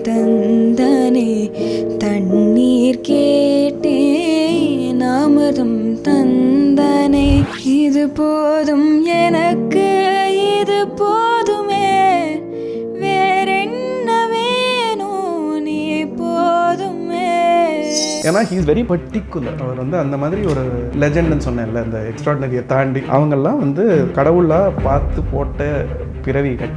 தந்தனே தண்ணீர் கேட்டேன் அமிர்தம் தந்தனே இது போதும் எனக்கு இது போதுமே வேறென்ன வேணும் நீ போதுமே. ஏன்னா ஹீ இஸ் வெரி பர்டிகுலர். அவர் வந்து அந்த மாதிரி ஒரு லெஜெண்ட்னு சொன்னேன்ல, இந்த எக்ஸ்ட்ராடினரியை தாண்டி அவங்கெல்லாம் வந்து கடவுளாக பார்த்து போட்ட பிறவிகள்.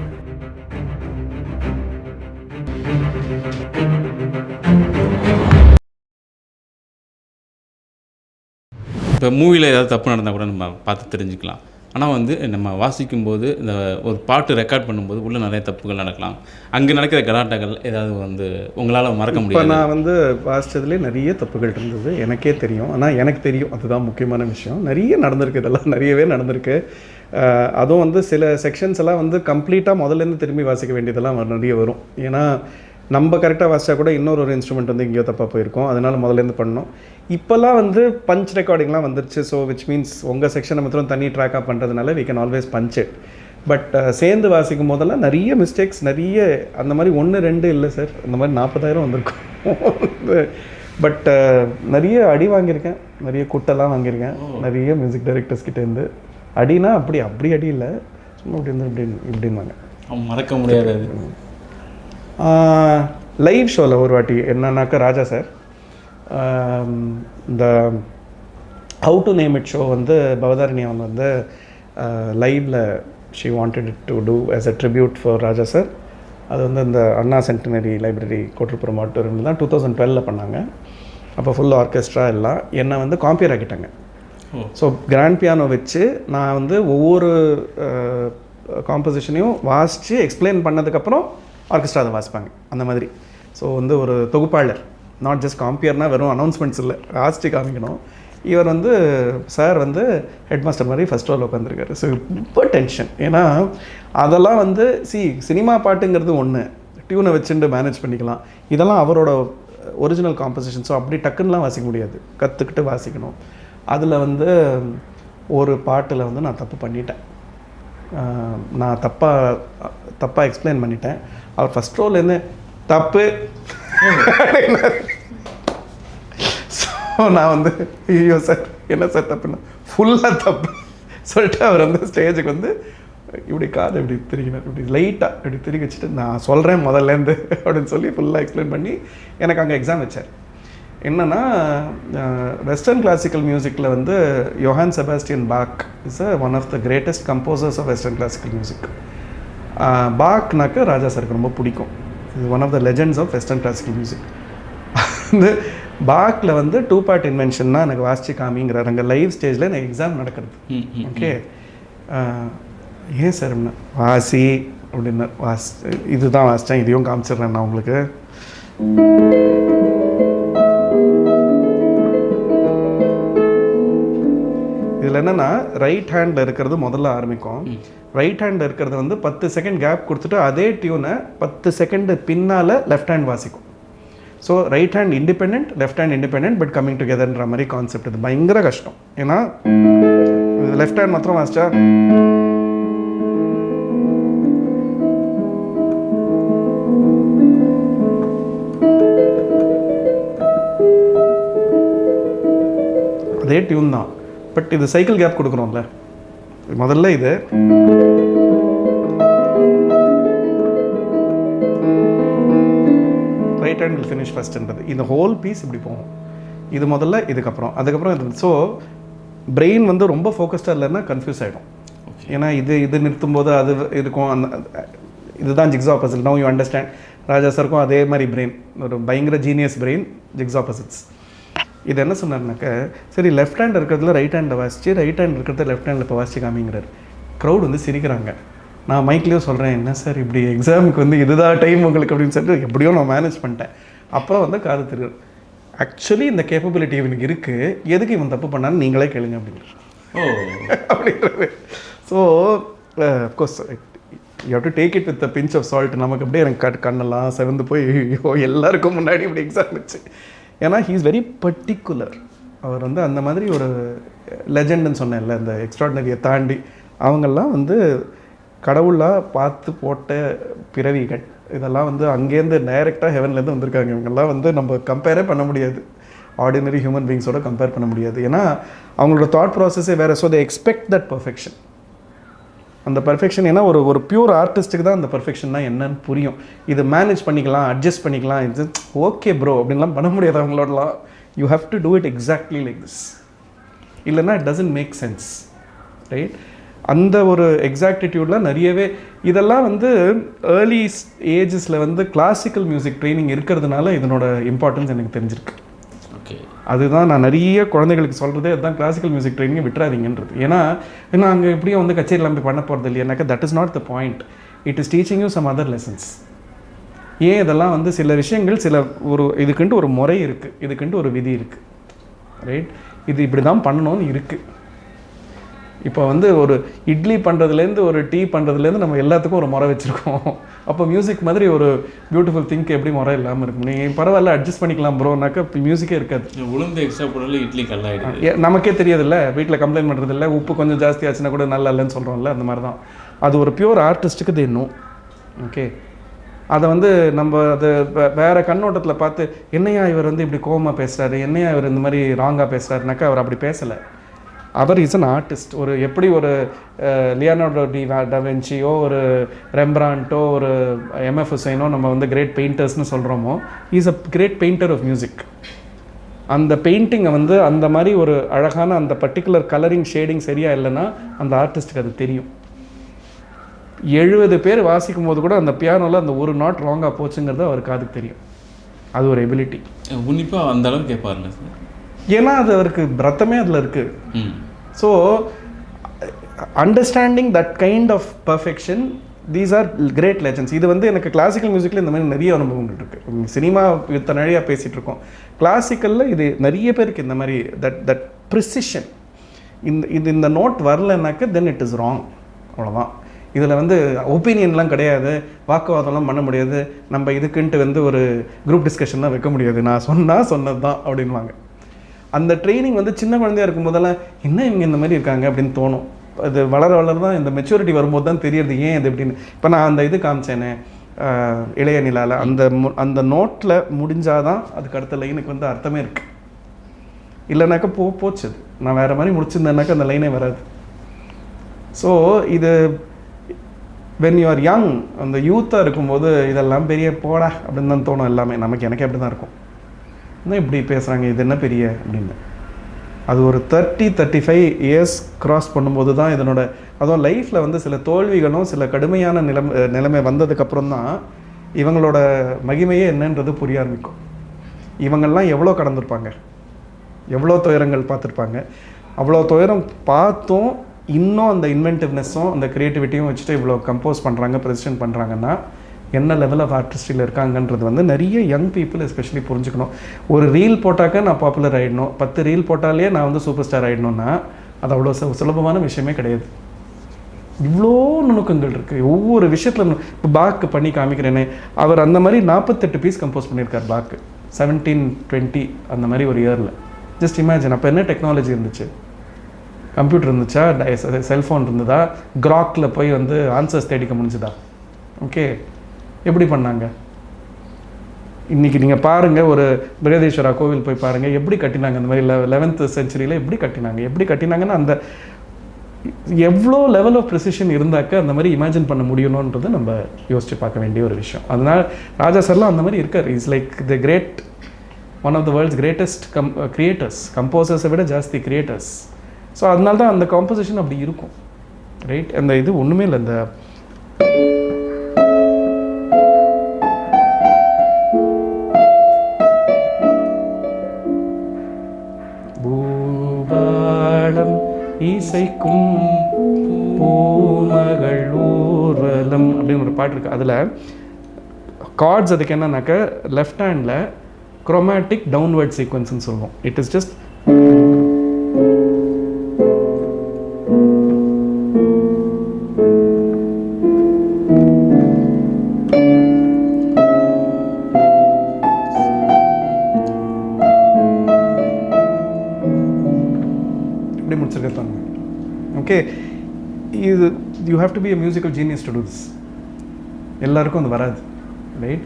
இப்போ மூவியில் ஏதாவது தப்பு நடந்தால் கூட நம்ம பார்த்து தெரிஞ்சுக்கலாம். ஆனால் வந்து நம்ம வாசிக்கும்போது இந்த ஒரு பாட்டு ரெக்கார்ட் பண்ணும்போது உள்ளே நிறைய தப்புகள் நடக்கலாம். அங்கே நடக்கிற கலாட்டாக்கள் ஏதாவது வந்து உங்களால் மறக்க முடியும்? இப்போ நான் வந்து வாசித்ததுலேயே நிறைய தப்புகள் இருந்தது, எனக்கே தெரியும். ஆனால் எனக்கு தெரியும், அதுதான் முக்கியமான விஷயம். நிறைய நடந்திருக்கு, இதெல்லாம் நிறையவே நடந்திருக்கு. அதுவும் வந்து சில செக்ஷன்ஸ் எல்லாம் வந்து கம்ப்ளீட்டாக முதல்லேருந்து திரும்பி வாசிக்க வேண்டியதெல்லாம் நிறைய வரும். ஏன்னா நம்ம கரெக்டாக வாசித்தா கூட இன்னொரு இன்ஸ்ட்ருமெண்ட் வந்து எங்கேயோ தப்பாக போயிருக்கோம், அதனால் முதல்லேருந்து பண்ணோம். இப்போல்லாம் வந்து பஞ்ச் ரெக்கார்டிங்லாம் வந்துருச்சு. ஸோ விச் மீன்ஸ் உங்கள் செக்ஷனை மாத்திரம் தனி ட்ராக்காக பண்ணுறதுனால we can always punch it. But சேர்ந்து வாசிக்கும் போதெல்லாம் நிறைய மிஸ்டேக்ஸ், நிறைய அந்த மாதிரி 1-2 இல்லை சார், அந்த மாதிரி 40,000 வந்திருக்கும். பட் நிறைய அடி வாங்கியிருக்கேன், நிறைய குட்டெல்லாம் வாங்கியிருக்கேன் நிறைய மியூசிக் டைரக்டர்ஸ் கிட்டேருந்து. அடினா அப்படி அடி இல்லை, சும்மா இப்படி இருந்து இப்படின்வாங்க. மறக்க முடியாது. லைவ் ஷோவில் ஒரு வாட்டி என்னன்னாக்கா ராஜா சார் இந்த how to name it show வந்து பவதாரணி அவங்க வந்து லைவில் she wanted to do as a tribute for Raja sir. அது வந்து இந்த அண்ணா சென்டினரி லைப்ரரி கோட்டூர்புரம் ஆடிட்டோரியமில் தான் 2012 பண்ணாங்க. அப்போ ஃபுல் ஆர்கெஸ்ட்ரா எல்லாம் என்னை வந்து காம்பியர் ஆக்கிட்டாங்க. ஸோ கிராண்ட் பியானோ வச்சு நான் வந்து ஒவ்வொரு காம்போசிஷனையும் வாசித்து எக்ஸ்பிளைன் பண்ணதுக்கப்புறம் ஆர்கெஸ்ட்ரா அதை வாசிப்பாங்க அந்த மாதிரி. ஸோ வந்து ஒரு தொகுப்பாளர், நாட் ஜஸ்ட் காம்பியர்னால் வெறும் அனௌன்ஸ்மெண்ட்ஸ் இல்லை, வாசித்து காமிக்கணும். இவர் வந்து சார் வந்து ஹெட் மாஸ்டர் மாதிரி ஃபஸ்ட் ரோல் உட்காந்துருக்காரு. ஸோ ரொம்ப டென்ஷன். ஏன்னா அதெல்லாம் வந்து சினிமா பாட்டுங்கிறது ஒன்று, டியூனை வச்சுட்டு மேனேஜ் பண்ணிக்கலாம். இதெல்லாம் அவரோட ஒரிஜினல் காம்போசிஷன். ஸோ அப்படி டக்குன்னுலாம் வாசிக்க முடியாது, கற்றுக்கிட்டு வாசிக்கணும். அதில் வந்து ஒரு பாட்டில் வந்து நான் தப்பு பண்ணிட்டேன். நான் தப்பாக எக்ஸ்பிளைன் பண்ணிட்டேன். அவர் ஃபஸ்ட் ரோல்லேருந்து தப்பு. ஸோ நான் வந்து ஐயோ சார் என்ன சார் தப்புன்னா ஃபுல்லாக தப்பு சொல்லிட்டு அவர் வந்து ஸ்டேஜுக்கு வந்து இப்படி காதை இப்படி திரும்பினார், இப்படி லைட்டாக இப்படி திரும்பி வச்சுட்டு நான் சொல்கிறேன் முதல்லேருந்து அப்படின்னு சொல்லி ஃபுல்லாக எக்ஸ்பிளைன் பண்ணி எனக்கு அங்கே எக்ஸாம் வச்சார். என்னென்னா வெஸ்டர்ன் கிளாசிக்கல் மியூசிக்கில் வந்து Johann Sebastian Bach is one of the greatest composers of western classical music. பாக்னாக்கு ராஜா சாருக்கு ரொம்ப பிடிக்கும். இது one of the legends of western classical music. வந்து பாக்கில் வந்து 2 part இன்வென்ஷன்னா எனக்கு வாசிச்சு காமிங்கிறார் அங்கே லைவ் ஸ்டேஜில் எனக்கு எக்ஸாம் நடக்கிறது. ஓகே ஏன் சார் அப்படின்னா வாசி அப்படின்னா இதுதான் வாசித்தேன், இதையும் காமிச்சிடுறேன் நான் உங்களுக்கு. இதில் என்னென்னா ரைட் ஹேண்டில் இருக்கிறது முதல்ல ஆரம்பிக்கும். ரைட் ஹேண்டில் இருக்கிறது வந்து 10 செகண்ட் கேப் கொடுத்துட்டு அதே டியூனை 10 செகண்ட் பின்னால் லெஃப்ட் ஹேண்ட் வாசிக்கும். So right hand independent, left hand independent but coming டுகெதர்ன்ற மாதிரி கான்செப்ட். இது பயங்கர கஷ்டம். ஏன்னா லெஃப்ட் ஹேண்ட் மாத்திரம் வாசிச்சா அதே டியூன் தான், பட் இது சைக்கிள் கேப் கொடுக்குறோம்ல. முதல்ல இது ரைட் ஹேண்ட் வில் ஃபினிஷ் ஃபர்ஸ்ட்ன்றது, இந்த ஹோல் பீஸ் இப்படி போகும். இது முதல்ல, இதுக்கப்புறம் அதுக்கப்புறம் இது. ஸோ பிரெயின் வந்து ரொம்ப ஃபோக்கஸ்டாக இல்லைன்னா கன்ஃபியூஸ் ஆகிடும். ஏன்னா இது நிறுத்தும் போது அது இருக்கும். அந்த இதுதான் jigsaw opposite. Now you understand. Raja சாருக்கும் அதே மாதிரி பிரெயின், ஒரு பயங்கர ஜீனியஸ் பிரெயின், ஜிக்ஸா ஆப்போசிட்ஸ். இது என்ன சொன்னார்னாக்க, சரி லெஃப்ட் ஹேண்ட் இருக்கிறதுல ரைட் ஹேண்டில் வாசிச்சு, ரைட் ஹேண்ட் இருக்கிறத லெஃப்ட் ஹேண்டில் இப்போ வாசிச்சு காமிங்கிறார். க்ரௌட் வந்து சிரிக்கிறாங்க. நான் மைக்லேயும் சொல்கிறேன், என்ன சார் இப்படி எக்ஸாமுக்கு வந்து இதுதான் டைம் உங்களுக்கு அப்படின்னு சொல்லிட்டு எப்படியோ நான் மேனேஜ் பண்ணிட்டேன். அப்புறம் வந்து காது திரு ஆக்சுவலி இந்த கேப்பபிலிட்டி இவனுக்கு இருக்குது, எதுக்கு இவன் தப்பு பண்ணான்னு நீங்களே கேளுங்க அப்படிங்கிறார். அப்படின்றது. So of course you have to take it with pinch of salt. நமக்கு அப்படியே எனக்கு கண்ணெல்லாம் செவந்து போய் எல்லாருக்கும் முன்னாடி இப்படி எக்ஸாம் வச்சு. ஏன்னா ஹீ இஸ் வெரி பர்டிகுலர். அவர் வந்து அந்த மாதிரி ஒரு லெஜெண்டுன்னு சொன்னேன்ல, இந்த எக்ஸ்ட்ராடினரியை தாண்டி அவங்கெல்லாம் வந்து கடவுளாக பார்த்து போட்ட பிறவிகள். இதெல்லாம் வந்து அங்கேருந்து டைரெக்டாக ஹெவன்லேருந்து வந்திருக்காங்க. இவங்கெல்லாம் வந்து நம்ம கம்பேரே பண்ண முடியாது, ஆர்டினரி ஹியூமன் பீங்ஸோட கம்பேர் பண்ண முடியாது. ஏன்னா அவங்களோட தாட் ப்ராசஸே வேறு. So they expect that perfection. அந்த பர்ஃபெக்ஷன் ஏன்னா ஒரு பியூர் ஆர்டிஸ்ட்டுக்கு தான் அந்த பர்ஃபெக்ஷன்னா என்னன்னு புரியும். இது மேனேஜ் பண்ணிக்கலாம், அட்ஜஸ்ட் பண்ணிக்கலாம், இது ஓகே ப்ரோ அப்படின்லாம் பண்ண முடியாது அவங்களோடலாம். You have to do it exactly like this, இல்லைன்னா it doesn't make sense, right? அந்த ஒரு எக்ஸாக்டிடியூடில் நிறையவே இதெல்லாம் வந்து ஏர்லி ஏஜஸில் வந்து கிளாசிக்கல் மியூசிக் ட்ரைனிங் இருக்கிறதுனால இதனோட இம்பார்ட்டன்ஸ் எனக்கு தெரிஞ்சிருக்கு. ஓகே, அதுதான் நான் நிறைய குழந்தைகளுக்கு சொல்கிறதே அதுதான், கிளாசிக்கல் மியூசிக் ட்ரைனிங்கை விட்டுறாதீங்கன்றது. ஏன்னா அங்கே எப்படியும் வந்து கச்சேரிலாம் போய் பண்ண போகிறது இல்லையானாக்கா that is not the point. It is teaching you some other lessons. ஏன் இதெல்லாம் வந்து சில விஷயங்கள் சில இதுக்குன்ட்டு ஒரு முறை இருக்குது, இதுக்குன்ட்டு ஒரு விதி இருக்குது, ரைட்? இது இப்படி தான் பண்ணணும்னு இருக்குது. இப்போ வந்து ஒரு இட்லி பண்ணுறதுலேருந்து ஒரு டீ பண்ணுறதுலேருந்து நம்ம எல்லாத்துக்கும் ஒரு முறை வச்சுருக்கோம். அப்போ மியூசிக் மாதிரி ஒரு பியூட்டிஃபுல் திங்க் எப்படி முறை இல்லாமல் இருக்கும்? நீங்கள் பரவாயில்ல அட்ஜஸ்ட் பண்ணிக்கலாம் ப்ரோனாக்கா மியூசிக்கே இருக்காது. உளுந்து எக்ஸ்ட்ரா போடல இட்லி கல்லாயிடுது. நமக்கே தெரியாதுல்ல, வீட்டில் கம்ப்ளைண்ட் பண்ணுறதில்ல, உப்பு கொஞ்சம் ஜாஸ்தி ஆச்சுன்னா கூட நல்லா இல்லைன்னு சொல்கிறோம்ல, அந்த மாதிரி தான். அது ஒரு பியூர் ஆர்டிஸ்ட்டுக்கு தென்னும். ஓகே, அதை வந்து நம்ம அது வேறு கண்ணோட்டத்தில் பார்த்து என்னையா இவர் வந்து இப்படி கோவமாக பேசுகிறாரு, என்னையா இவர் இந்த மாதிரி ராங்காக பேசுகிறாருனாக்கா அவர் அப்படி பேசலை. அவர் இஸ் அன் ஆர்டிஸ்ட். ஒரு எப்படி ஒரு லியோனார்டோ டாவின்சியோ ஒரு ரெம்பிராண்டோ ஒரு எம்எஃப் ஹுசைனோ நம்ம வந்து கிரேட் பெயிண்டர்ஸ்னு சொல்கிறோமோ, is a great painter of music. அந்த பெயிண்டிங்கை வந்து அந்த மாதிரி ஒரு அழகான அந்த பர்டிகுலர் கலரிங் ஷேடிங் சரியாக இல்லைன்னா அந்த ஆர்டிஸ்ட்டுக்கு அது தெரியும். 70 பேர் வாசிக்கும் போது கூட அந்த பியானோவில் அந்த ஒரு நாட் ராங்காக போச்சுங்கிறது அவருக்கு அதுக்கு தெரியும். அது ஒரு எபிலிட்டி. உன்னிப்பாக அந்த அளவுக்கு கேட்பாருங்க சார், ஏன்னா அது அவருக்கு ரத்தமே அதில் இருக்குது. So understanding that kind of perfection, these are great legends. இது வந்து எனக்கு கிளாசிக்கல் மியூசிக்கில் இந்த மாதிரி நிறைய அனுபவங்கள் இருக்குது. சினிமா இத்தனை நிறையா பேசிகிட்டு இருக்கோம், கிளாசிக்கலில் இது நிறைய பேருக்கு இந்த மாதிரி தட் ப்ரிசிஷன். இந்த நோட் வரலன்னாக்க தென் இட் இஸ் ராங், அவ்வளோதான். இதில் வந்து ஒப்பீனியன்லாம் கிடையாது, வாக்குவாதம்லாம் பண்ண முடியாது, நம்ம இதுக்குன்ட்டு வந்து ஒரு குரூப் டிஸ்கஷன்லாம் வைக்க முடியாது, நான் சொன்னது தான் அப்படின்வாங்க. அந்த ட்ரைனிங் வந்து சின்ன குழந்தையாக இருக்கும் போதெல்லாம் என்ன இவங்க இந்த மாதிரி இருக்காங்க அப்படின்னு தோணும். அது வளர தான் இந்த மெச்சூரிட்டி வரும்போது தான் தெரியுது ஏன் இது எப்படின்னு. இப்போ நான் அந்த இது காமிச்சேனே இளைய நிலாவில், அந்த நோட்டில் முடிஞ்சாதான் அதுக்கு அடுத்த லைனுக்கு வந்து அர்த்தமே இருக்குது. இல்லைனாக்கா போச்சு, நான் வேறு மாதிரி முடிச்சிருந்தேன்னாக்கா அந்த லைனே வராது. ஸோ இது வென் யூ ஆர் யங், அந்த யூத்தாக இருக்கும்போது இதெல்லாம் பெரிய போடா அப்படின்னு தான் தோணும் எல்லாமே. எனக்கே அப்படி தான் இருக்கும். இன்னும் இப்படி பேசுகிறாங்க, இது என்ன பெரிய அப்படின்னு. அது ஒரு 30-35 இயர்ஸ் க்ராஸ் பண்ணும்போது தான் இதனோட, அதுவும் லைஃப்பில் வந்து சில தோல்விகளும் சில கடுமையான நிலைமை வந்ததுக்கப்புறம் தான் இவங்களோட மகிமையே என்னன்றது புரிய ஆரம்பிக்கும். இவங்கள்லாம் எவ்வளோ கடந்திருப்பாங்க, எவ்வளோ துயரங்கள் பார்த்துருப்பாங்க. அவ்வளோ துயரம் பார்த்தும் இன்னும் அந்த இன்வென்டிவ்னஸும் அந்த க்ரியேட்டிவிட்டியும் வச்சுட்டு இவ்வளோ கம்போஸ் பண்ணுறாங்க, ப்ரெசிஷன் பண்ணுறாங்கன்னா என்ன லெவல் ஆஃப் ஆர்டிஸ்டில் இருக்காங்கன்றது வந்து நிறைய யங் பீப்புள் எஸ்பெஷலி புரிஞ்சுக்கணும். ஒரு ரீல் போட்டாக்க நான் பாப்புலர் ஆகிடணும், 10 ரீல் போட்டாலே நான் வந்து சூப்பர் ஸ்டார் ஆகிடணும்னா அது அவ்வளோ சுலபமான விஷயமே கிடையாது. இவ்வளோ நுணுக்கங்கள் இருக்குது ஒவ்வொரு விஷயத்தில். இப்போ பாக்கு பண்ணி காமிக்கிறேனே, அவர் அந்த மாதிரி 48 பீஸ் கம்போஸ் பண்ணியிருக்கார் பாக்கு 1720 அந்த மாதிரி ஒரு இயரில். Just imagine. அப்போ என்ன டெக்னாலஜி இருந்துச்சு? கம்ப்யூட்டர் இருந்துச்சா, செல்ஃபோன் இருந்ததா, கிராக்கில் போய் வந்து ஆன்சர்ஸ் தேடிக்க முடிஞ்சுதா? ஓகே, எப்படி பண்ணாங்க? இன்றைக்கி நீங்கள் பாருங்கள், ஒரு பிரகதீஸ்வரா கோவில் போய் பாருங்கள், எப்படி கட்டினாங்க. அந்த மாதிரி 11th செஞ்சுரியில் எப்படி கட்டினாங்கன்னா அந்த எவ்வளோ லெவல் ஆஃப் ப்ரிசிஷன் இருந்தாக்க அந்த மாதிரி இமேஜின் பண்ண முடியணுன்றது நம்ம யோசித்து பார்க்க வேண்டிய ஒரு விஷயம். அதனால் ராஜா சார்லாம் அந்த மாதிரி இருக்கார். Is like the great, one of the world's greatest creators. கம்போசர்ஸை விட ஜாஸ்தி கிரியேட்டர்ஸ். ஸோ அதனால தான் அந்த காம்போசிஷன் அப்படி இருக்கும், ரைட்? அந்த இது ஒன்றுமே இல்லை. இந்த பூபாலம் இசைக்கும் பூமகள் ஊர்வலம் அப்படின்னு ஒரு பாட்டு இருக்குது. அதில் கார்ட்ஸ் அதுக்கு என்னன்னாக்க லெஃப்ட் ஹேண்டில் குரோமேட்டிக் டவுன்வர்ட் சீக்வன்ஸ்னு சொல்லுவோம். இட் இஸ் ஜஸ்ட் இப்படி முடிச்சிருக்காங்க. ஓகே, இது you have to be a musical genius to do this. எல்லாருக்கும் அது வராது. ரைட்?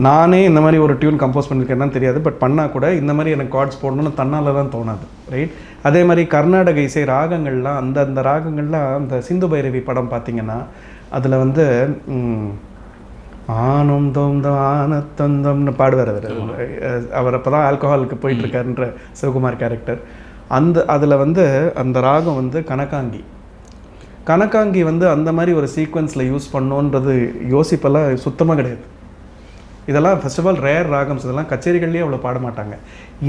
நானே இந்த மாதிரி ஒரு டியூன் கம்போஸ் பண்ணியிருக்கேன்னு தெரியாது, பட் பண்ணால் கூட இந்த மாதிரி எனக்கு கார்ட்ஸ் போடணும்னு தன்னால் தான் தோணாது, ரைட்? அதே மாதிரி கர்நாடக இசை ராகங்கள்லாம் அந்த ராகங்கள்லாம் அந்த சிந்து பைரவி படம் பார்த்திங்கன்னா அதில் வந்து ஆனம் தோந்தம் ஆனத்தந்தம்னு பாடுவார் அவர் அப்போ தான் ஆல்கஹாலுக்கு போயிட்டுருக்காருன்ற சிவகுமார் கேரக்டர். அதில் வந்து அந்த ராகம் வந்து கனகாங்கி வந்து அந்த மாதிரி ஒரு சீக்வன்ஸில் யூஸ் பண்ணோன்றது யோசிப்பெல்லாம் சுத்தமாக கிடையாது. இதெல்லாம் ஃபர்ஸ்ட் ஆஃப் ஆல் ரேர் ராகம்ஸ், இதெல்லாம் கச்சேரிகள்லேயே அவ்வளோ பாட மாட்டாங்க.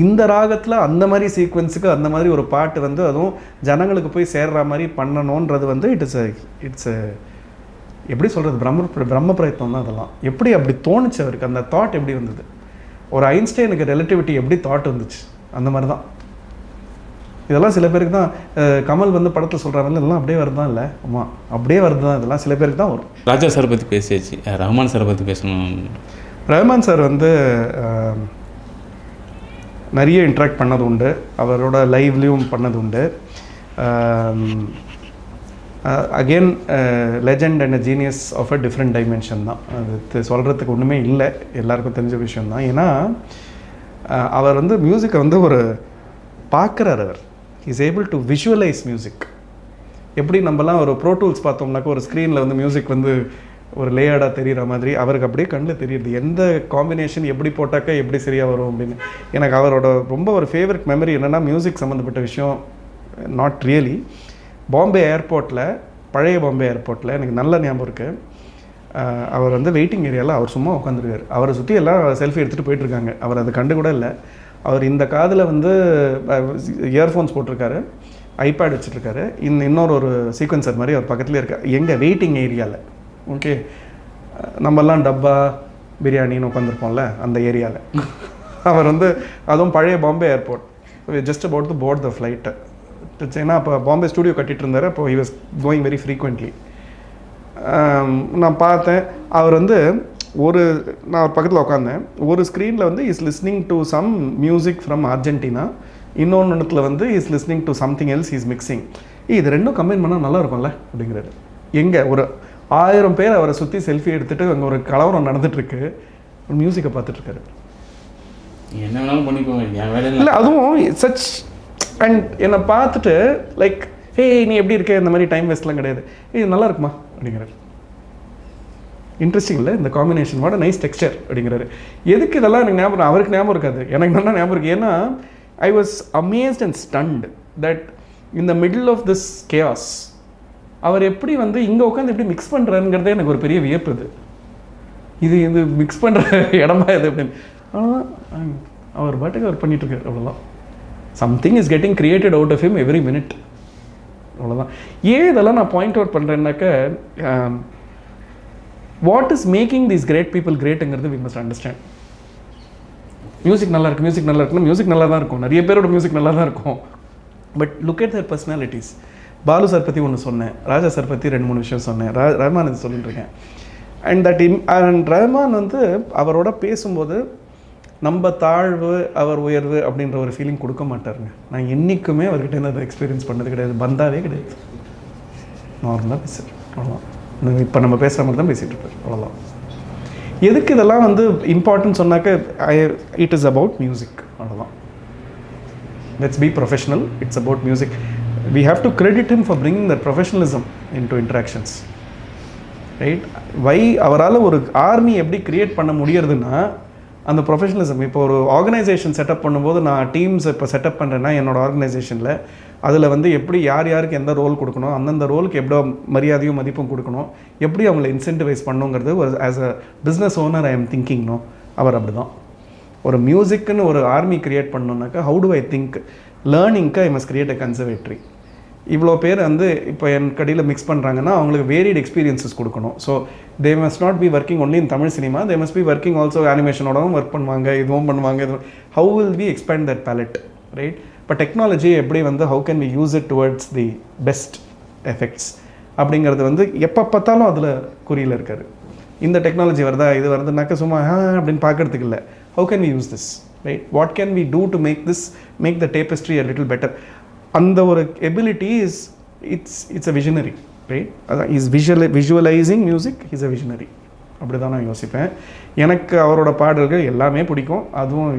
இந்த ராகத்தில் அந்த மாதிரி சீக்வன்ஸுக்கு அந்த மாதிரி ஒரு பாட்டு வந்து அதுவும் ஜனங்களுக்கு போய் சேர்ற மாதிரி பண்ணணுன்றது வந்து இட்ஸ் எப்படி சொல்கிறது, பிரம்ம பிரயத்னம் தான் அதெல்லாம். எப்படி அப்படி தோணுச்சு அவருக்கு, அந்த தாட் எப்படி வந்தது? ஒரு ஐன்ஸ்டைனுக்கு ரிலேட்டிவிட்டி எப்படி தாட் வந்துச்சு, அந்த மாதிரி தான் இதெல்லாம். சில பேருக்கு தான் கமல் வந்து படத்தில் சொல்கிறாங்க இதெல்லாம் அப்படியே வருதான், இல்லை ஆமாம் அப்படியே வருது தான், இதெல்லாம் சில பேருக்கு தான் வரும். ராஜா சார் பற்றி பேசியாச்சு, ரஹ்மான் சாரை பற்றி பேசணும். ரஹ்மான் சார் வந்து நிறைய இன்ட்ராக்ட் பண்ணது உண்டு, அவரோட லைவ்லேயும் பண்ணது உண்டு. Again legend and a genius of a different dimension தான். அது சொல்கிறதுக்கு ஒன்றுமே இல்லை, எல்லாருக்கும் தெரிஞ்ச விஷயந்தான். ஏன்னா அவர் வந்து மியூசிக்கை வந்து ஒரு பார்க்குறார், அவர் is able to visualise music. எப்படி நம்மலாம் ஒரு ப்ரோ டூல்ஸ் பார்த்தோம்னாக்கா ஒரு ஸ்க்ரீனில் வந்து மியூசிக் வந்து ஒரு லேயர்டாக தெரிகிற மாதிரி அவருக்கு அப்படியே கண்ணில் தெரியுது, எந்த காம்பினேஷன் எப்படி போட்டாக்கா எப்படி சரியாக வரும் அப்படின்னு. எனக்கு அவரோட ரொம்ப ஒரு ஃபேவரட் மெமரி என்னென்னா மியூசிக் சம்மந்தப்பட்ட விஷயம், நாட் ரியலி, பாம்பே ஏர்போர்ட்டில், பழைய பாம்பே ஏர்போர்ட்டில் எனக்கு நல்ல ஞாபகம் இருக்குது. அவர் வந்து வெயிட்டிங் ஏரியாவில் அவர் சும்மா உட்காந்துருக்காரு, அவரை சுற்றி எல்லாம் செல்ஃபி எடுத்துகிட்டு போயிட்டுருக்காங்க, அவர் அது கண்டு கூட இல்லை. அவர் இந்த காதில் வந்து இயர்ஃபோன்ஸ் போட்டிருக்காரு, ஐபேட் வச்சுட்ருக்காரு, இன்னொரு சீக்வன்சர் மாதிரி அவர் பக்கத்துலேயே இருக்கார், எங்கள் வெயிட்டிங் ஏரியாவில். ஓகே, நம்மெல்லாம் டப்பா பிரியாணின்னு உட்காந்துருப்போம்ல அந்த ஏரியாவில் அவர் வந்து, அதுவும் பழைய Bombay airport, just about to board the flight. ஏன்னா அப்போ பாம்பே ஸ்டூடியோ கட்டிகிட்டு இருந்தார், அப்போ he was going very frequently. நான் பார்த்தேன், அவர் வந்து நான் ஒரு பக்கத்தில் உட்காந்தேன், ஒரு ஸ்க்ரீனில் வந்து is listening to some music from Argentina, இன்னொன்று வந்து is listening to something else is mixing. இது ரெண்டும் கம்பைன் பண்ணால் நல்லா இருக்கும்ல அப்படிங்கிறாரு. எங்கே ஒரு 1000 பேர் அவரை சுற்றி செல்ஃபி எடுத்துகிட்டு அங்கே ஒரு கலவரம் நடந்துகிட்ருக்கு, மியூசிக்கை பார்த்துட்ருக்காரு. என்ன வேணாலும் பண்ணிக்கோங்க, என் வேலையில் இல்லை அதுவும் சச். அண்ட் என்னை பார்த்துட்டு லைக், ஹே நீ எப்படி இருக்க, இந்த மாதிரி டைம் வேஸ்ட்லாம் கிடையாது, இது நல்லா இருக்குமா அப்படிங்கிறாரு. இன்ட்ரெஸ்டிங் இல்லை இந்த காம்பினேஷன், வாட் நைஸ் டெக்ஸ்டர் அப்படிங்கிறாரு. எதுக்கு இதெல்லாம் எனக்கு ஞாபகம், அவருக்கு ஞாபகம் இருக்காது, எனக்கு நல்லா ஞாபகம் இருக்குது. ஏன்னா I was amazed and stunned that in the middle of this chaos அவர் எப்படி வந்து இங்கே உட்காந்து எப்படி மிக்ஸ் பண்ணுறாருங்கிறதே எனக்கு ஒரு பெரிய வியப்பு. இது மிக்ஸ் பண்ணுற இடமா இது அப்படின்னு. ஆனால் அவர் பாட்டுக்கு அவர் பண்ணிகிட்ருக்காரு, அவ்வளோதான். Something is getting created out of him every minute, அவ்வளோதான். ஏன் இதெல்லாம் நான் பாயிண்ட் அவுட் பண்ணுறேன்னாக்க, what is making these great people கிரேட்டுங்கிறது வி மஸ்ட் அண்டர்ஸ்டாண்ட். மியூசிக் நல்லா இருக்குது, மியூசிக் நல்லா இருக்குன்னா மியூசிக் நல்லா தான் இருக்கும், நிறைய பேரோட மியூசிக் நல்லா தான் இருக்கும், but look at their personalities. Balu sir பற்றி ஒன்று சொன்னேன், ராஜா சார் பற்றி 2-3 விஷயம் சொன்னேன், ரஹ்மான் இது சொல்லிட்டு இருக்கேன். அண்ட் ரஹ்மான் வந்து அவரோட பேசும்போது நம்ம தாழ்வு அவர் உயர்வு அப்படின்ற ஒரு ஃபீலிங் கொடுக்க மாட்டாருங்க. நான் என்றைக்குமே அவர்கிட்ட அதை எக்ஸ்பீரியன்ஸ் பண்ணது கிடையாது, பந்தாவே கிடையாது. நார்மலாக பேசுகிறேன், அவ்வளோதான். இப்போ நம்ம பேசுகிற மாதிரி தான் பேசிகிட்டு இருப்பார், அவ்வளோதான். எதுக்கு இதெல்லாம் வந்து இம்பார்ட்டன்ட் சொன்னாக்க, இட் இஸ் அபவுட் மியூசிக், அவ்வளோதான். Let's be professional, it's about music. We have to credit him for bringing that professionalism into interactions, right? Why அவரால் ஒரு ஆர்மி எப்படி கிரியேட் பண்ண முடியறதுன்னா அந்த ப்ரொஃபஷனலிசம். இப்போ ஒரு ஆர்கனைசேஷன் செட்டப் பண்ணும்போது, நான் டீம்ஸ் இப்போ செட்டப் பண்ணுறேன்னா என்னோடய ஆர்கனைசேஷனில், அதில் வந்து எப்படி யாருக்கு எந்த ரோல் கொடுக்கணும், அந்தந்த ரோலுக்கு எவ்வளோ மரியாதையும் மதிப்பும் கொடுக்கணும், எப்படி அவங்கள இன்சென்டிவைஸ் பண்ணுங்கிறது ஒரு as a business owner I am திங்கிங்னோ. அவர் அப்படி தான். ஒரு மியூசிக்குன்னு ஒரு ஆர்மி க்ரியேட் பண்ணணுன்னாக்கா, ஹவு டு ஐ திங்க் லேர்னிங்க்கு I must create a conservatory. இவ்வளோ பேர் வந்து இப்போ என் கடையில் மிக்ஸ் பண்ணுறாங்கன்னா அவங்களுக்கு வேரியட் எக்ஸ்பீரியன்ஸஸ் கொடுக்கணும். So they must not be working only in Tamil cinema, they must be working also அனிமேஷனோடவும் ஒர்க் பண்ணுவாங்க, இதுவும் பண்ணுவாங்க. இது how will we expand that palette, right? இப்போ டெக்னாலஜி எப்படி வந்து how can we use it towards the best effects அப்படிங்கிறது வந்து எப்போ பார்த்தாலும் அதில் குறியில் இருக்காரு. இந்த டெக்னாலஜி வருதா, இது வருதுனாக்க சும்மா அப்படின்னு பார்க்கறதுக்கு இல்லை. How can we use this, right? What can we do to make the tapestry a little better? அந்த ஒரு ability is it's a visionary, right? அதான் is visualising music, is a visionary, அப்படி தான் நான் யோசிப்பேன். எனக்கு அவரோட பாடல்கள் எல்லாமே பிடிக்கும். அதுவும்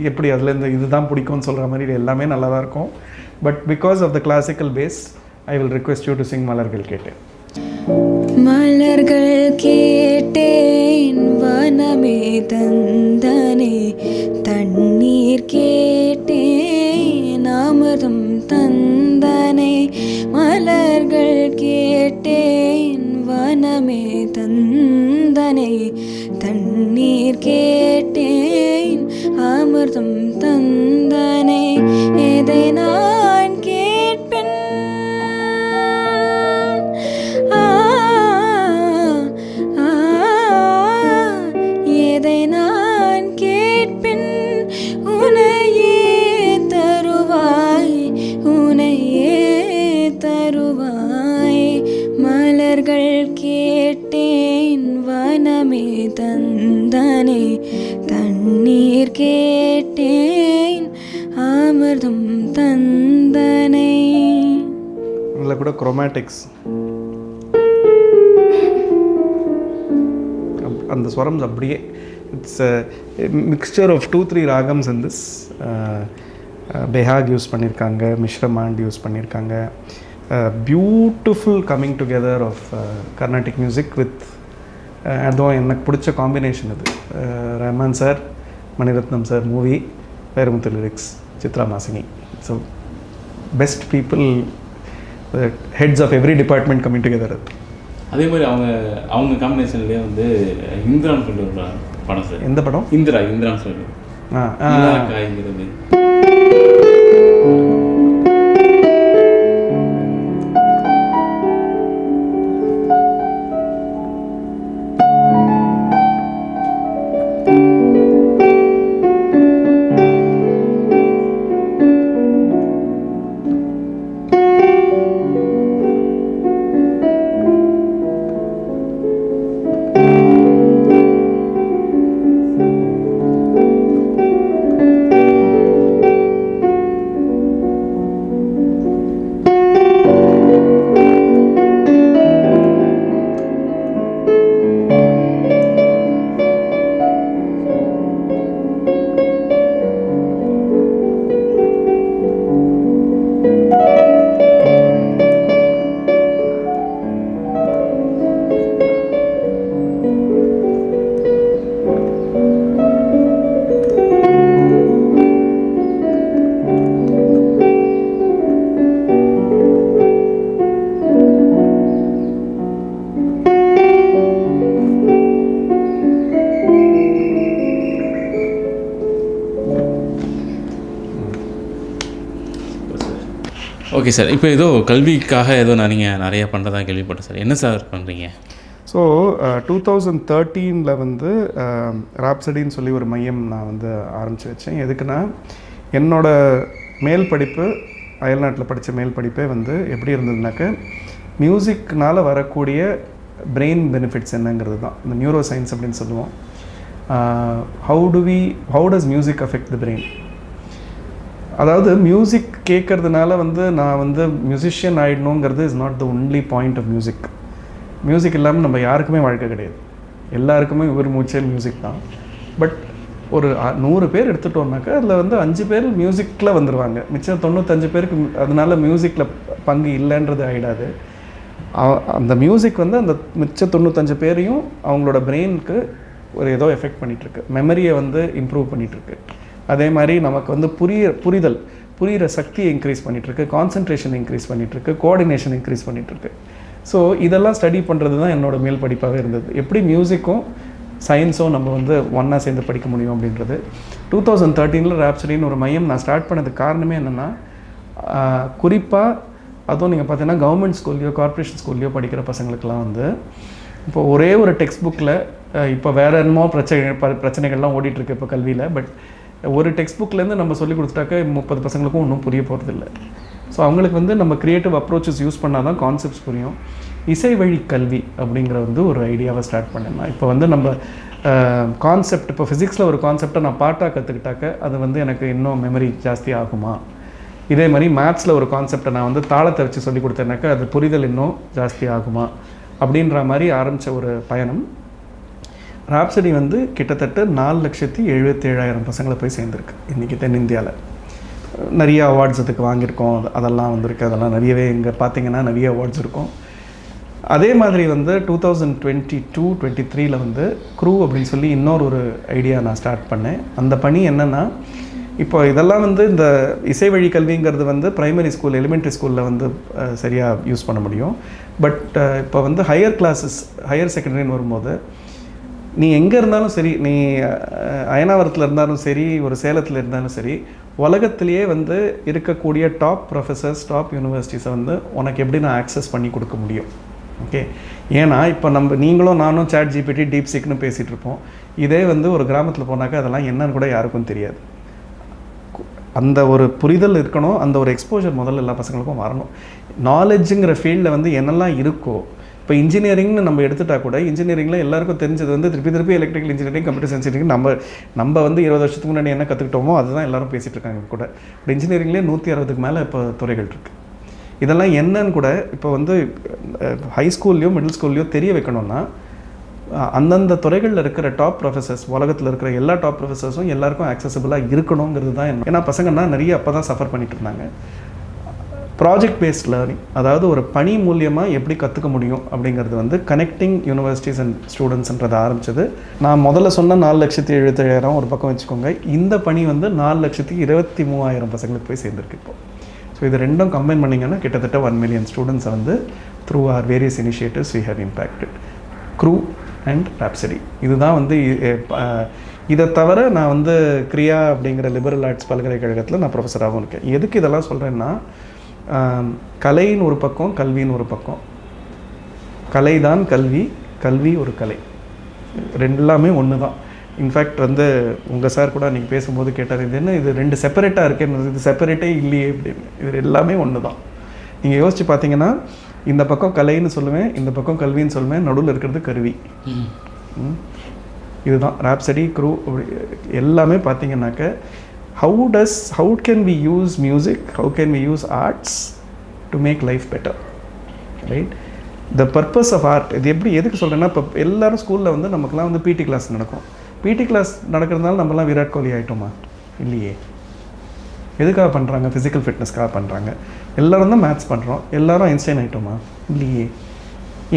எப்படி அதுலேருந்து இதுதான் பிடிக்கும்னு சொல்கிற மாதிரி இது எல்லாமே நல்லா தான் இருக்கும். But because of the classical base I will request you to sing மலர்கள் கேட்டேன். மலர்கள் கேட்டேன் வனமே தந்தனே, தண்ணீர் கேட்டேன் அமிர்தம் தந்தனே. மலர்கள் கேட்டேன் வனமே தந்தனே, தண்ணீர் கேட்டேன் அமிர்தம் தந்தனே. எதை நான் கேட்பேன் எதை நான் கேட்பேன் உனையே தருவாய், உனையே தருவாய். மலர்கள் கேட்டேன் வனமே தந்தனே, தண்ணீர் கேட்டேன் அமிர்தம் தந்தனே. இதில் கூட குரோமேட்டிக்ஸ், அந்த ஸ்வரம்ஸ் அப்படியே it's mixture of 2-3 ragams in this. Behag use பண்ணியிருக்காங்க, மிஸ்ரமாண்ட் யூஸ் பண்ணியிருக்காங்க. Beautiful coming together of Carnatic music with அதுவும் எனக்கு பிடிச்ச காம்பினேஷன் அது. Rahman sir, Mani Ratnam sir movie, Vairamuthu lyrics, Chitra மாசினி. So best people, heads of every department coming together. அது அதே மாதிரி அவங்க காம்பினேஷன்லேயே வந்து இந்திரான்னு சொல்லி ஒரு படம் சார். எந்த படம்? இந்திரான்னு சொல்லி காய்கிறது. ஓகே சார், இப்போ ஏதோ கல்விக்காக ஏதோ நீங்கள் நிறையா பண்ணுறதா கேள்விப்பட்டேன் சார். என்ன சார் பண்ணுறீங்க? ஸோ 2013 வந்து ராப்சடின்னு சொல்லி ஒரு மையம் நான் வந்து ஆரம்பித்து வச்சேன். எதுக்குன்னா, என்னோடய மேல் படிப்பு, அயல்நாட்டில் படித்த மேல் படிப்பே வந்து எப்படி இருந்ததுனாக்க, மியூசிக்னால் வரக்கூடிய பிரெயின் பெனிஃபிட்ஸ் என்னங்கிறது தான். இந்த நியூரோ சயின்ஸ் அப்படின்னு சொல்லுவோம். How does music affect the brain. அதாவது மியூசிக் கேட்கறதுனால வந்து நான் வந்து மியூசிஷியன் ஆகிடணுங்கிறது is not the only point of music. Music இல்லாமல் நம்ம யாருக்குமே வாழ்க்கை கிடையாது. எல்லாருக்குமே ஒரு மூச்சே மியூசிக் தான். பட் ஒரு 100 பேர் எடுத்துட்டோம்னாக்கா அதில் வந்து 5 பேர் மியூசிக்கில் வந்துடுவாங்க. மிச்சம் 95 பேருக்கு அதனால மியூசிக்கில் பங்கு இல்லைன்றது ஆகிடாது. அந்த மியூசிக் வந்து அந்த மிச்சம் 95 பேரையும் அவங்களோட பிரெயினுக்கு ஒரு ஏதோ எஃபெக்ட் பண்ணிகிட்ருக்கு, மெமரியை வந்து இம்ப்ரூவ் பண்ணிகிட்ருக்கு. அதே மாதிரி நமக்கு வந்து புரிகிற சக்தியை இன்க்ரீஸ் பண்ணிகிட்ருக்கு, கான்சன்ட்ரேஷன் இன்க்ரீஸ் பண்ணிகிட்ருக்கு, கோஆர்டினேஷன் இன்க்ரீஸ் பண்ணிகிட்ருக்கு. ஸோ இதெல்லாம் ஸ்டடி பண்ணுறது தான் என்னோட மேல் படிப்பாகவே இருந்தது. எப்படி மியூசிக்கும் சயின்ஸும் நம்ம வந்து ஒன்றா சேர்ந்து படிக்க முடியும் அப்படின்றது. 2013 ராப்சடின்னு ஒரு மையம் நான் ஸ்டார்ட் பண்ணதுக்கு காரணமே என்னென்னா, குறிப்பாக அதுவும் நீங்கள் பார்த்தீங்கன்னா கவர்மெண்ட் ஸ்கூல்லையோ கார்ப்பரேஷன் ஸ்கூல்லையோ படிக்கிற பசங்களுக்கெல்லாம் வந்து இப்போ ஒரே ஒரு டெக்ஸ்ட் புக்கில் இப்போ வேறு என்னமோ பிரச்சனைகள்லாம் ஓடிட்டுருக்கு இப்போ கல்வியில். பட் ஒரு டெக்ஸ்ட் புக்லேருந்து நம்ம சொல்லி கொடுத்துட்டாக்க 30 பசங்களுக்கும் ஒன்றும் புரிய போகிறதில்ல. ஸோ அவங்களுக்கு வந்து நம்ம க்ரியேட்டிவ் அப்ரோச்சஸ் யூஸ் பண்ணால் தான் கான்செப்ட்ஸ் புரியும். இசை வழி கல்வி அப்படிங்கிற வந்து ஒரு ஐடியாவை ஸ்டார்ட் பண்ணேன். இப்போ வந்து நம்ம கான்செப்ட், இப்போ ஃபிசிக்ஸில் ஒரு கான்செப்டை நான் பாட்டாக கற்றுக்கிட்டாக்க அது வந்து எனக்கு இன்னும் மெமரி ஜாஸ்தி ஆகுமா? இதே மாதிரி மேத்ஸில் ஒரு கான்செப்டை நான் வந்து தாளத்தை வச்சு சொல்லி கொடுத்தேனாக்கா அது புரிதல் இன்னும் ஜாஸ்தி ஆகுமா? அப்படின்ற மாதிரி ஆரம்பித்த ஒரு பயணம் ராப்சடி வந்து கிட்டத்தட்ட 4,77,000 பசங்களை போய் சேர்ந்துருக்கு இன்றைக்கி தென்னிந்தியாவில். நிறைய அவார்ட்ஸ் அதுக்கு வாங்கியிருக்கோம், அதெல்லாம் வந்திருக்கு. அதெல்லாம் நிறையவே இங்கே பார்த்தீங்கன்னா நிறைய அவார்ட்ஸ் இருக்கும். அதே மாதிரி வந்து 2022-23 வந்து க்ரூ அப்படின்னு சொல்லி இன்னொரு ஐடியா நான் ஸ்டார்ட் பண்ணேன். அந்த பணி என்னென்னா, இப்போ இதெல்லாம் வந்து இந்த இசை வழி கல்விங்கிறது வந்து ப்ரைமரி ஸ்கூல், எலிமெண்ட்ரி ஸ்கூலில் வந்து சரியாக யூஸ் பண்ண முடியும். பட் இப்போ வந்து ஹையர் கிளாஸஸ், ஹையர் செகண்டரின்னு வரும்போது நீ எங்கே இருந்தாலும் சரி, நீ அயனாவரத்தில் இருந்தாலும் சரி, ஒரு சேலத்தில் இருந்தாலும் சரி, உலகத்திலேயே வந்து இருக்கக்கூடிய டாப் ப்ரொஃபஸர்ஸ், டாப் யூனிவர்சிட்டிஸை வந்து உனக்கு எப்படி நான் ஆக்சஸ் பண்ணி கொடுக்க முடியும்? ஓகே, ஏன்னா இப்போ நீங்களும் நானும் ChatGPT, DeepSeekனு பேசிகிட்டு இருப்போம். இதே வந்து ஒரு கிராமத்தில் போனாக்கா அதெல்லாம் என்னன்னு கூட யாருக்கும் தெரியாது. அந்த ஒரு புரிதல் இருக்கணும், அந்த ஒரு எக்ஸ்போஜர் முதல்ல எல்லா பசங்களுக்கும் வரணும். நாலேஜுங்கிற ஃபீல்டில் வந்து என்னெல்லாம் இருக்கோ, இப்போ இன்ஜினியரிங்னு நம்ம எடுத்துகிட்டா கூட இன்ஜினியரிங்கில் எல்லாருக்கும் தெரிஞ்சது வந்து திருப்பி electrical engineering, computer science engineering. நம்ம வந்து 20 வருஷத்துக்கு முன்னாடி என்ன கற்றுக்கிட்டோமோ அதுதான் எல்லாரும் பேசிகிட்டு இருக்காங்க கூட. இப்போ இன்ஜினியரிங்லேயே 160க்கு மேலே இப்போ துறைகள் இருக்குது. இதெல்லாம் என்னன்னு கூட இப்போ வந்து ஹை ஸ்கூல்லையோ மிடில் ஸ்கூல்லையோ தெரிய வைக்கணும்னா அந்தந்த துறைகளில் இருக்கிற டாப் ப்ரொஃபஸர்ஸ், உலகத்தில் இருக்கிற எல்லா டாப் ப்ரொஃபஸர்ஸும் எல்லாருக்கும் ஆக்சசபிளாக இருக்கணுங்கிறது தான். ஏன்னா பசங்கன்னா நிறைய அப்போ தான் சஃபர் பண்ணிட்டு இருந்தாங்க. ப்ராஜெக்ட் பேஸ்ட் லேர்னிங், அதாவது ஒரு பணி மூலியமாக எப்படி கற்றுக்க முடியும் அப்படிங்கிறது வந்து கனெக்டிங் யூனிவர்சிட்டிஸ் அண்ட் ஸ்டூடெண்ட்ஸ்ன்றதை ஆரம்பிச்சது. நான் முதல்ல சொன்ன 4,77,000 ஒரு பக்கம் வச்சுக்கோங்க. இந்த பணி வந்து 4,23,000 பசங்களுக்கு போய் சேர்ந்துருக்கு இப்போ. ஸோ இது ரெண்டும் கம்பைன் பண்ணிங்கன்னா கிட்டத்தட்ட 1 million ஸ்டூடெண்ட்ஸை வந்து through our various initiatives we have impacted. Crew and rhapsody இதுதான் வந்து. இதை தவிர நான் வந்து கிரியா அப்படிங்கிற லிபரல் ஆர்ட்ஸ் பல்கலைக்கழகத்தில் நான் ப்ரொஃபஸராகவும் இருக்கேன். எதுக்கு இதெல்லாம் சொல்கிறேன்னா, கலைன்னு ஒரு பக்கம், கல்வின்னு ஒரு பக்கம். கலை தான் கல்வி, கல்வி ஒரு கலை, ரெண்டுலாமே ஒன்று தான். இன்ஃபேக்ட் வந்து உங்கள் சார் கூட அன்றைக்கி பேசும்போது கேட்டார், இது என்ன இது 2 செப்பரேட்டாக இருக்கேன்னு. இது செப்பரேட்டே இல்லையே அப்படின்னு. இது எல்லாமே ஒன்று தான். நீங்கள் யோசித்து பார்த்தீங்கன்னா இந்த பக்கம் கலைன்னு சொல்லுவேன், இந்த பக்கம் கல்வின்னு சொல்லுவேன், நடுவில் இருக்கிறது கருவி. இதுதான் ராப்சடி, க்ரூ எல்லாமே பார்த்தீங்கன்னாக்க how can we use music, how can we use arts to make life better, right? The purpose of art, இது எதுக்கு சொல்கிறேன்னா, இப்போ எல்லோரும் ஸ்கூலில் வந்து நமக்குலாம் வந்து பிடி கிளாஸ் நடக்கும். பிடி கிளாஸ் நடக்கிறதுனால நம்மலாம் விராட் கோலி ஆகிட்டோமா? இல்லையே. எதுக்காக பண்ணுறாங்க? ஃபிசிக்கல் ஃபிட்னஸ்க்காக பண்ணுறாங்க. எல்லோரும் தான் மேத்ஸ் பண்ணுறோம், எல்லோரும் ஐன்ஸ்டைன் ஆகிட்டோமா? இல்லையே.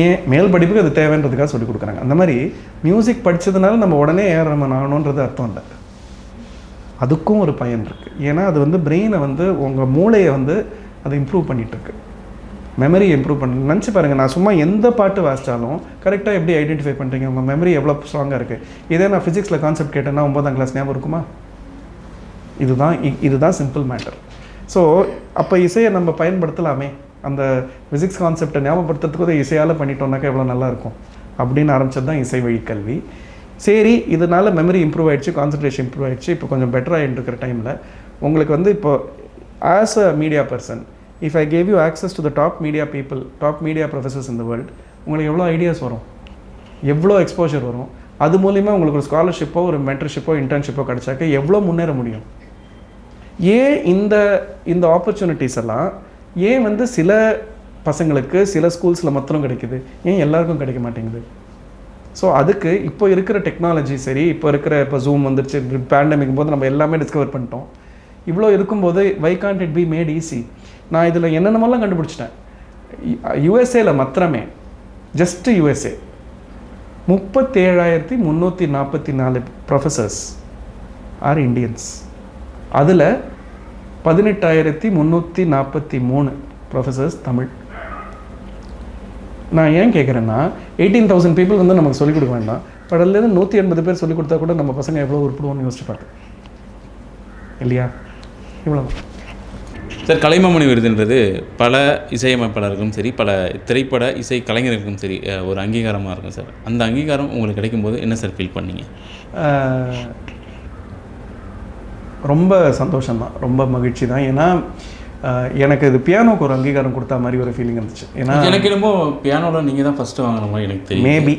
ஏன்? மேல் படிப்புக்கு அது தேவைன்றதுக்காக சொல்லிக் கொடுக்குறாங்க. அந்த மாதிரி மியூசிக் படித்ததுனால நம்ம உடனே ஏஆர் ரஹ்மான் ஆகணுன்றது அர்த்தம் இல்லை. அதுக்கும் ஒரு பயன் இருக்குது. ஏன்னா அது வந்து பிரெயினை வந்து உங்கள் மூளையை வந்து அதை இம்ப்ரூவ் பண்ணிகிட்ருக்கு, மெமரி இம்ப்ரூவ் பண்ண. நினச்சி பாருங்கள், நான் சும்மா எந்த பாட்டு வாசித்தாலும் கரெக்டாக எப்படி ஐடென்டிஃபை பண்ணுறீங்க? உங்கள் மெமரி எவ்வளோ ஸ்ட்ராங்காக இருக்குது. இதே நான் ஃபிசிக்ஸில் கான்செப்ட் கேட்டேன்னா 9ஆம் கிளாஸ் ஞாபகம் இருக்குமா? இதுதான் சிம்பிள் மேட்டர். ஸோ அப்போ இசையை நம்ம பயன்படுத்தலாமே. அந்த ஃபிசிக்ஸ் கான்செப்டை ஞாபகப்படுத்துறதுக்கு இசையால் பண்ணிட்டோம்னாக்கா எவ்வளோ நல்லாயிருக்கும் அப்படின்னு ஆரம்பித்தது தான் இசை வழி கல்வி. சரி, இதனால் மெமரி இம்ப்ரூவ் ஆகிடுச்சு, கான்சன்ட்ரேஷன் இம்ப்ரூவ் ஆகிடுச்சு, இப்போ கொஞ்சம் பெட்டராகிட்டு இருக்கிற டைமில் உங்களுக்கு வந்து இப்போ as a media person, if I gave you access to the top media people, top media professors in the world, உங்களுக்கு எவ்வளோ ஐடியாஸ் வரும், எவ்வளோ எக்ஸ்போஜர் வரும். அது மூலிமா உங்களுக்கு ஒரு ஸ்காலர்ஷிப்போ, ஒரு மென்டர்ஷிப்போ, இன்டர்ன்ஷிப்போ கிடச்சாக்க எவ்வளோ முன்னேற முடியும். ஏன் இந்த ஆப்பர்ச்சுனிட்டிஸ் எல்லாம் ஏன் வந்து சில பசங்களுக்கு சில ஸ்கூல்ஸில் மாத்திரம் கிடைக்குது, ஏன் எல்லாருக்கும் கிடைக்க மாட்டேங்குது? ஸோ அதுக்கு இப்போ இருக்கிற டெக்னாலஜி சரி, இப்போ ஜூம் வந்துருச்சு, பேண்டமிக் போது நம்ம எல்லாமே டிஸ்கவர் பண்ணிட்டோம். இவ்வளோ இருக்கும்போது why can't it be made easy? நான் இதில் என்னென்னமெல்லாம் கண்டுபிடிச்சிட்டேன். யூஎஸ்ஏல மாத்திரமே, just USA 37,344 professors are Indians. அதில் 18,343 ப்ரொஃபஸர்ஸ் தமிழ். நான் ஏன் கேட்குறேன்னா, 18,000 பீப்புள் வந்து நமக்கு சொல்லிக் கொடுக்க வேண்டாம், பட் அதுலேருந்து 180 பேர் சொல்லிக் கொடுத்தா கூட நம்ம பசங்க எவ்வளோ உருப்படுவோம்னு யோசிச்சு பார்த்து இல்லையா? இவ்வளோ சார். கலைமாமணி விருதுன்றது பல இசையமைப்பாளர்களுக்கும் சரி, பல திரைப்பட இசை கலைஞர்களுக்கும் சரி ஒரு அங்கீகாரமாக இருக்கும் சார். அந்த அங்கீகாரம் உங்களுக்கு கிடைக்கும்போது என்ன சார் ஃபீல் பண்ணீங்க? ரொம்ப சந்தோஷம்தான், ரொம்ப மகிழ்ச்சி தான். ஏன்னா எனக்கு இது பியானோக்கு ஒரு அங்கீகாரம் கொடுத்தா மாதிரி ஒரு ஃபீலிங் இருந்துச்சு. ஏன்னா எனக்கு என்னமோ பியானோவில் நீங்கள் தான் ஃபஸ்ட்டு வாங்கின மாதிரி எனக்கு தெரியும். மேபி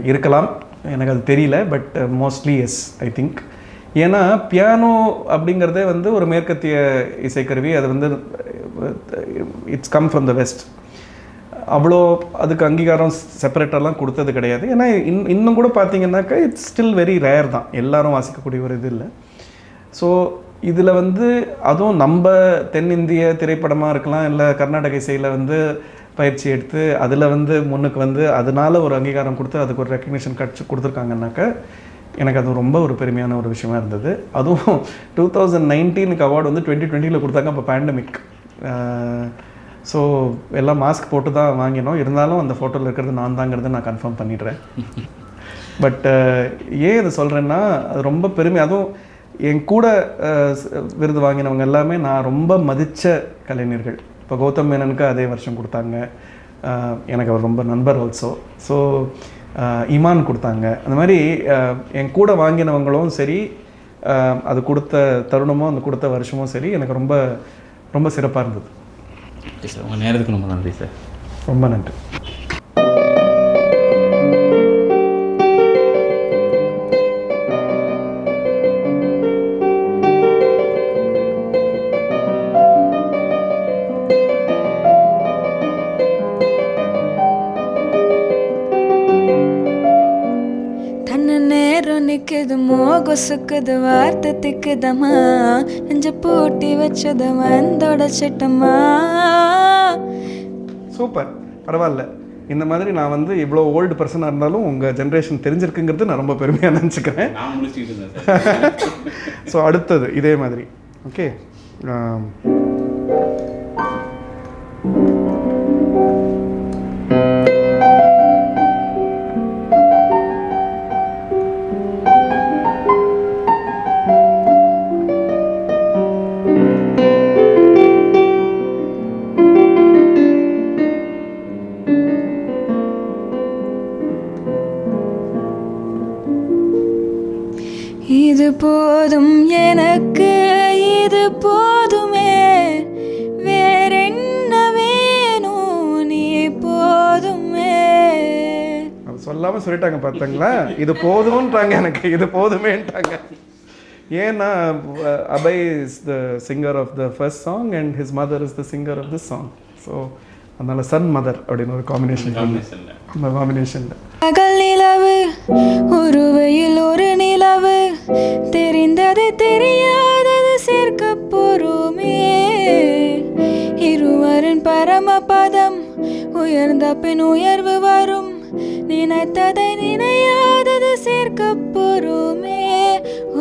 இருக்கலாம், எனக்கு அது தெரியல, but mostly yes I think. ஏன்னா பியானோ அப்படிங்கிறதே வந்து ஒரு மேற்கத்திய இசைக்கருவி. அது வந்து it's come from the west. அவ்வளோ அதுக்கு அங்கீகாரம் செப்பரேட்டெல்லாம் கொடுத்தது கிடையாது. ஏன்னா இன்னும் கூட பார்த்தீங்கன்னாக்கா இட்ஸ் ஸ்டில் வெரி ரேர் தான், எல்லாரும் வாசிக்கக்கூடிய ஒரு இது இல்லை. ஸோ இதில் வந்து அதுவும் நம்ம தென்னிந்திய திரைப்படமாக இருக்கலாம், இல்லை கர்நாடக இசையில் வந்து பயிற்சி எடுத்து அதில் வந்து முன்னுக்கு வந்து அதனால ஒரு அங்கீகாரம் கொடுத்து அதுக்கு ஒரு ரெக்கக்னிஷன் கொடுத்துருக்காங்கன்னாக்கா எனக்கு அது ரொம்ப ஒரு பெருமையான ஒரு விஷயமா இருந்தது. அதுவும் 2019 அவார்டு வந்து 2020 கொடுத்தாங்க, அப்போ பேண்டமிக். ஸோ எல்லாம் மாஸ்க் போட்டு தான் வாங்கினோம். இருந்தாலும் அந்த ஃபோட்டோவில் இருக்கிறது நான் தாங்கிறத நான் கன்ஃபார்ம் பண்ணிடுறேன். பட் ஏன் இதை சொல்கிறேன்னா அது ரொம்ப பெருமை. அதுவும் என் கூட விருது வாங்கினவங்க எல்லாமே நான் ரொம்ப மதித்த கலைஞர்கள். இப்போ கௌதம் மேனனுக்கு அதே வருஷம் கொடுத்தாங்க, எனக்கு அவர் ரொம்ப நண்பர் ஆல்சோ. ஸோ இமான் கொடுத்தாங்க. அந்த மாதிரி என் கூட வாங்கினவங்களும் சரி, அது கொடுத்த தருணமும் அந்த கொடுத்த வருஷமும் சரி எனக்கு ரொம்ப ரொம்ப சிறப்பாக இருந்தது. ஓகே சார், உங்கள் நேரத்துக்கு ரொம்ப நன்றி சார். ரொம்ப நன்றி. நிற்குது மோக சுக்குது வார்த்தை திக்குதம்மா, நெஞ்ச பூட்டி வச்சது வந்தோட சட்டம்மா. சூப்பர், பரவாயில்ல. இந்த மாதிரி நான் வந்து இவ்வளோ ஓல்டு பர்சனாக இருந்தாலும் உங்கள் ஜென்ரேஷன் தெரிஞ்சிருக்குங்கிறது நான் ரொம்ப பெருமையாக நினச்சிக்கிறேன். ஸோ அடுத்தது இதே மாதிரி. ஓகே, இது போதும் எனக்கு, இது போதுமே, வேறென்ன வேணும் நீ போதுமே. அது சொல்லாமல் சொல்லிட்டாங்க பார்த்தீங்களா, இது போதும்ன்றாங்க, எனக்கு இது போதுமேன்ட்டாங்க. ஏன்னா Abhay is the singer of the first song and his mother is the singer of this song. So அதனால சன் மதர் அப்படின்னு ஒரு காம்பினேஷன். அந்த காம்பினேஷனில் பகல் நிலவு ஒரு வெயில் ஒரு நிலவு, தெரிந்தது தெரியாதது சேர்க்க போறோமே, இருவரின் பரமபதம் உயர்ந்த பின் உயர்வு வரும், நினைத்ததை நினையாதது சேர்க்க போறோமே,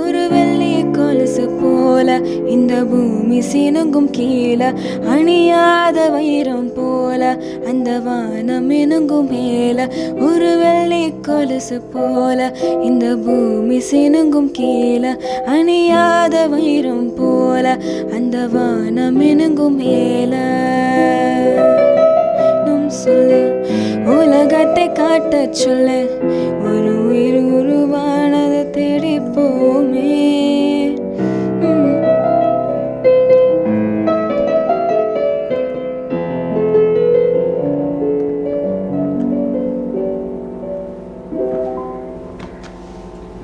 ஒரு வெள்ளி கொலுசு போல இந்த பூமி சினுங்கும் கீழே, அணியாத வைரம் போல அந்த வானம் இனுங்கும் மேல, ஒரு வெள்ளி கொலுசு போல இந்த பூமி சினுங்கும் கீழே, அணியாத வைரம் போல அந்த வானம் இனுங்கும் மேல. சொல்லு உலகத்தை காட்ட சொல்லு,